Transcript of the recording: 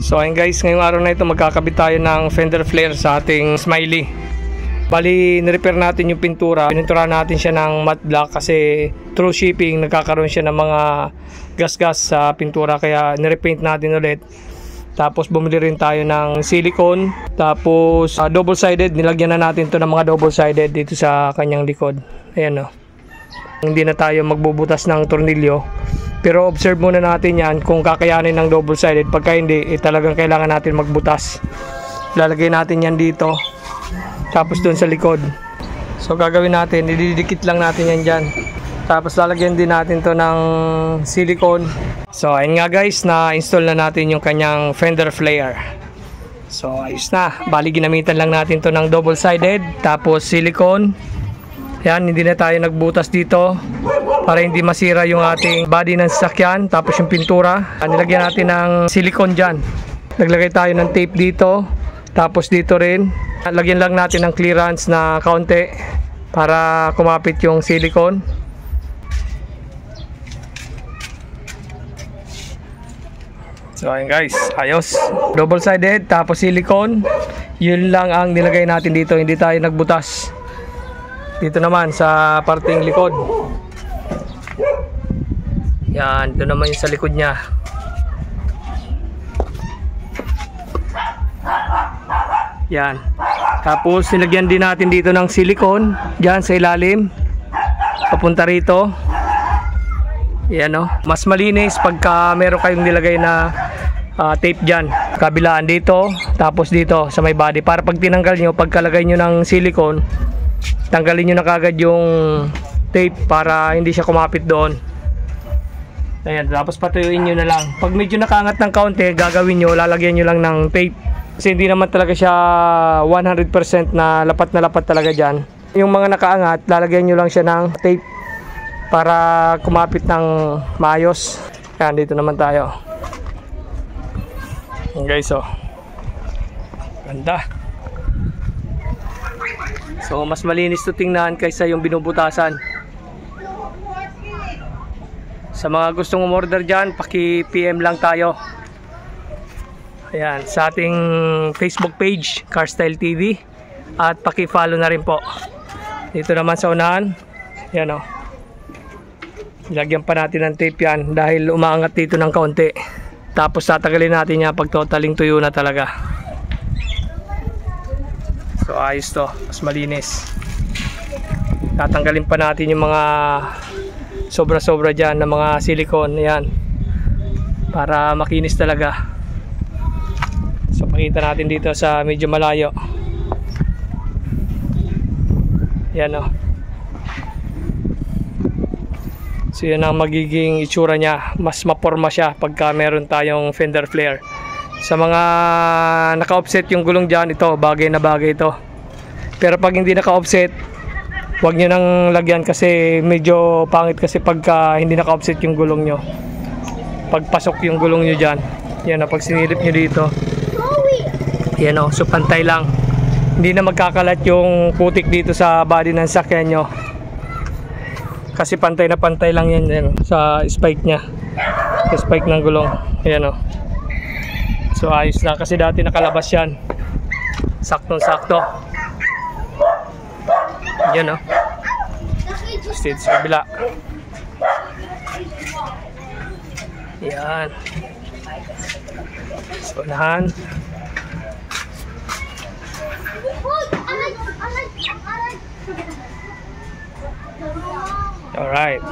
So ayun guys, ngayong araw na ito magkakabit tayo ng fender flare sa ating Smiley. Bali, nirepair natin yung pintura. Pininturahan natin siya ng matte black kasi through shipping nagkakaroon siya ng mga gas-gas sa pintura, kaya nirepaint natin ulit. Tapos bumili rin tayo ng silicone. Tapos double-sided, nilagyan na natin to ng mga double-sided dito sa kanyang likod. Ayan o. Hindi na tayo magbubutas ng tornilyo. Pero observe muna natin yan kung kakayanin ng double-sided. Pagka hindi, talagang kailangan natin magbutas. Lalagay natin yan dito. Tapos doon sa likod. So gagawin natin, ididikit lang natin yan dyan. Tapos lalagyan din natin to ng silicone. So ayun nga guys, na-install na natin yung kanyang fender flare. So ayos na. Bali ginamitan lang natin to ng double-sided. Tapos silicone. Yan, hindi na tayo nagbutas dito para hindi masira yung ating body ng sasakyan. Tapos yung pintura, nilagyan natin ng silicone dyan. Naglagay tayo ng tape dito. Tapos dito rin, lagyan lang natin ng clearance na kaunti para kumapit yung silicone. So ayun guys, ayos. Double-sided, tapos silicone. Yun lang ang nilagay natin dito, hindi tayo nagbutas. Dito naman sa parting likod. Yan, ito naman yung sa likod niya. Yan. Tapos nilagyan din natin dito ng silicone diyan sa ilalim. Papunta rito. Yan o. Mas malinis pagka meron kayong nilagay na tape diyan. Kabilaan dito, tapos dito sa may body. Para pag tinanggal nyo, pagkalagay nyo ng silicone, tanggalin nyo na kagad yung tape para hindi siya kumapit doon. Ayan, tapos patuyuin nyo na lang. Pag medyo nakaangat ng kaunti, gagawin nyo, lalagyan nyo lang ng tape. Kasi hindi naman talaga siya 100% na lapat talaga dyan. Yung mga nakaangat, lalagyan nyo lang siya ng tape para kumapit ng maayos. Ayan, dito naman tayo. Ayan guys, oh. Ganda. So mas malinis to tingnan kaysa yung binubutasan. Sa mga gustong umorder dyan, paki-PM lang tayo. Ayan, sa ating Facebook page, Carstyle TV. At paki-follow na rin po. Dito naman sa unahan. Ayan o. Ilagyan pa natin ng tape yan dahil umaangat dito ng kaunti. Tapos tatagalin natin yan pag totaling tuyo na talaga. So ayos to, mas malinis. Tatanggalin pa natin yung mga sobra-sobra dyan na mga silicone. Yan, para makinis talaga. So pakita natin dito sa medyo malayo. Yan o. So yun ang magiging itsura niya. Mas maporma siya pagka meron tayong fender flare. Sa mga naka-offset yung gulong dyan, ito, bagay na bagay ito. Pero pag hindi naka-offset, huwag nyo nang lagyan kasi medyo pangit kasi pagka hindi naka-offset yung gulong nyo. Pagpasok yung gulong nyo dyan, yan o, pag sinilip nyo dito, yan o, so pantay lang. Hindi na magkakalat yung putik dito sa body ng sakyan nyo. Kasi pantay na pantay lang yan, yan sa spike nya. Sa spike ng gulong, yan o. So ayos na kasi dati nakalabas yan. Saktong-sakto. Yan o. Stage sa kabila. Yan. So unahan. Alright.